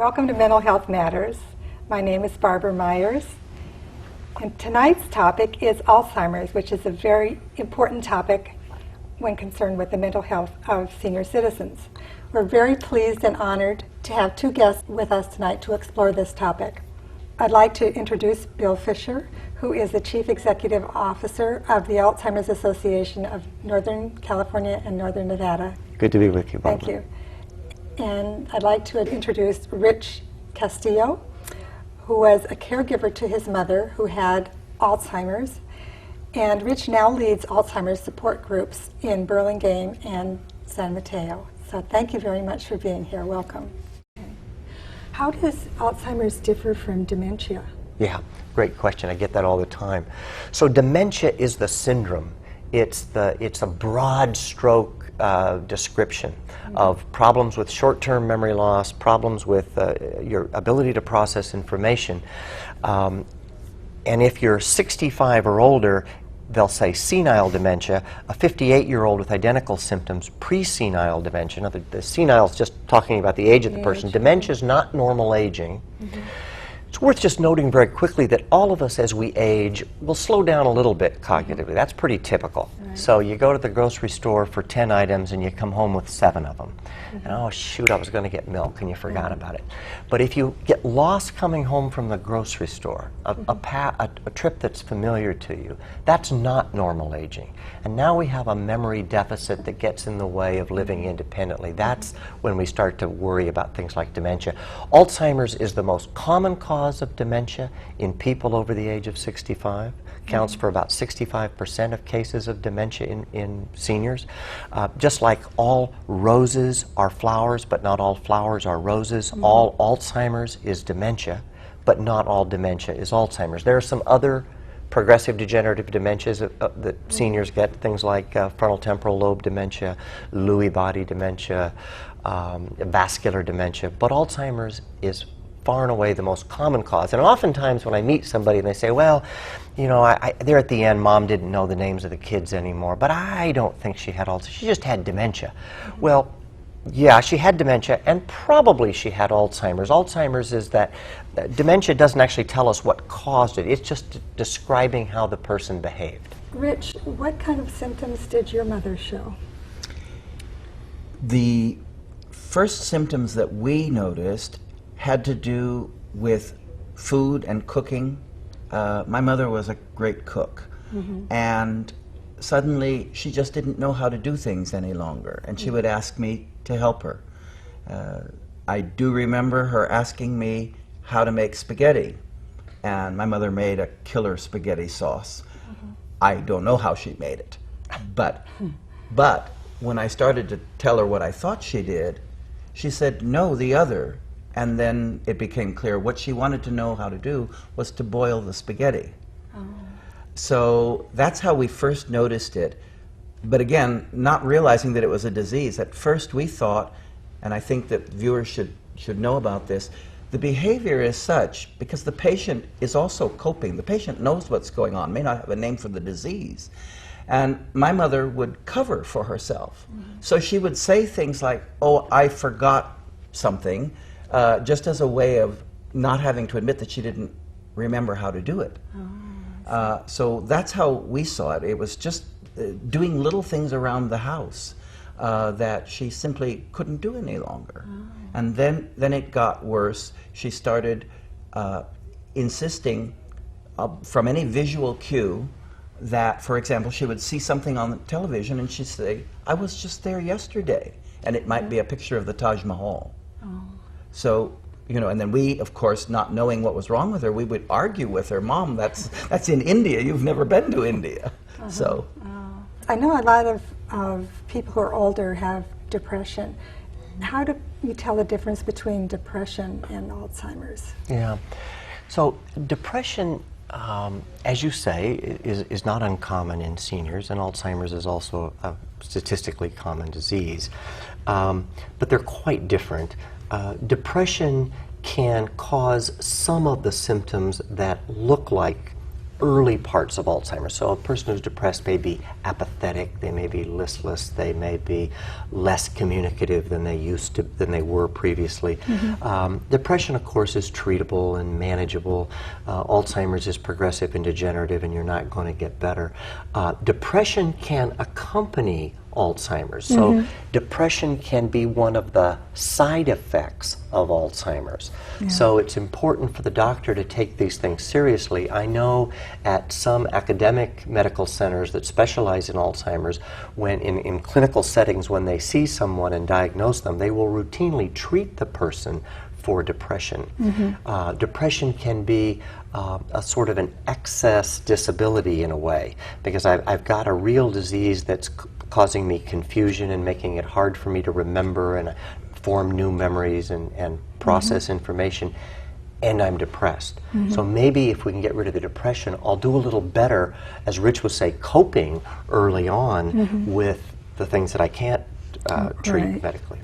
Welcome to Mental Health Matters. My name is Barbara Myers, and tonight's topic is Alzheimer's, which is a very important topic when concerned with the mental health of senior citizens. We're very pleased and honored to have two guests with us tonight to explore this topic. I'd like to introduce Bill Fisher, who is the Chief Executive Officer of the Alzheimer's Association of Northern California and Northern Nevada. Good to be with you, Barbara. Thank you. And I'd like to introduce Rich Castillo, who was a caregiver to his mother who had Alzheimer's. And Rich now leads Alzheimer's support groups in Burlingame and San Mateo. So thank you very much for being here. Welcome. How does Alzheimer's differ from dementia? Yeah, great question. I get that all the time. So dementia is the syndrome. It's a broad stroke description of problems with short-term memory loss, problems with your ability to process information. And if you're 65 or older, they'll say senile dementia. A 58-year-old with identical symptoms, pre-senile dementia. Now, the senile is just talking about the age of the person. Dementia is not normal aging. Mm-hmm. It's worth just noting very quickly that all of us as we age will slow down a little bit cognitively. That's pretty typical. Right. So you go to the grocery store for 10 items and you come home with 7 of them. Mm-hmm. And oh shoot, I was going to get milk and you forgot about it. But if you get lost coming home from the grocery store, a trip that's familiar to you, that's not normal aging. And now we have a memory deficit that gets in the way of living independently. That's when we start to worry about things like dementia. Alzheimer's is the most common cause of dementia in people over the age of 65. Counts for about 65% of cases of dementia in seniors. Just like all roses are flowers, but not all flowers are roses, all Alzheimer's is dementia, but not all dementia is Alzheimer's. There are some other progressive degenerative dementias that seniors get, things like frontal temporal lobe dementia, Lewy body dementia, vascular dementia, but Alzheimer's is far and away the most common cause. And oftentimes when I meet somebody and they say, well, you know, they're at the end, mom didn't know the names of the kids anymore, but I don't think she had Alzheimer's, she just had dementia. Well, yeah, she had dementia, and probably she had Alzheimer's. Alzheimer's is that dementia doesn't actually tell us what caused it. It's just describing how the person behaved. Rich, what kind of symptoms did your mother show? The first symptoms that we noticed had to do with food and cooking. My mother was a great cook, and suddenly she just didn't know how to do things any longer, and she would ask me to help her. I do remember her asking me how to make spaghetti, and my mother made a killer spaghetti sauce. I don't know how she made it, but when I started to tell her what I thought she did, she said, no, the other. And then it became clear what she wanted to know how to do was to boil the spaghetti. So that's how we first noticed it. But again, not realizing that it was a disease. At first we thought, and I think that viewers should know about this, the behavior is such because the patient is also coping. The patient knows what's going on, may not have a name for the disease. And my mother would cover for herself. So she would say things like, oh, I forgot something, just as a way of not having to admit that she didn't remember how to do it. So that's how we saw it. It was just doing little things around the house that she simply couldn't do any longer. And then it got worse. She started insisting from any visual cue that, for example, she would see something on the television and she'd say, I was just there yesterday. And it might be a picture of the Taj Mahal. So, you know, and then we, of course, not knowing what was wrong with her, we would argue with her, Mom, that's in India, you've never been to India. So. I know a lot of people who are older have depression. How do you tell the difference between depression and Alzheimer's? Yeah, so depression, as you say, is not uncommon in seniors, and Alzheimer's is also a statistically common disease, but they're quite different. Depression can cause some of the symptoms that look like early parts of Alzheimer's. So a person who's depressed may be apathetic, they may be listless, they may be less communicative than they were previously. Depression, of course, is treatable and manageable. Alzheimer's is progressive and degenerative, and you're not going to get better. Depression can accompany Alzheimer's. So depression can be one of the side effects of Alzheimer's. So it's important for the doctor to take these things seriously. I know at some academic medical centers that specialize in Alzheimer's, when in clinical settings, when they see someone and diagnose them, they will routinely treat the person for depression. Depression can be a sort of an excess disability in a way, because I've got a real disease that's causing me confusion and making it hard for me to remember and form new memories and process information, and I'm depressed. So maybe if we can get rid of the depression, I'll do a little better, as Rich would say, coping early on with the things that I can't treat medically.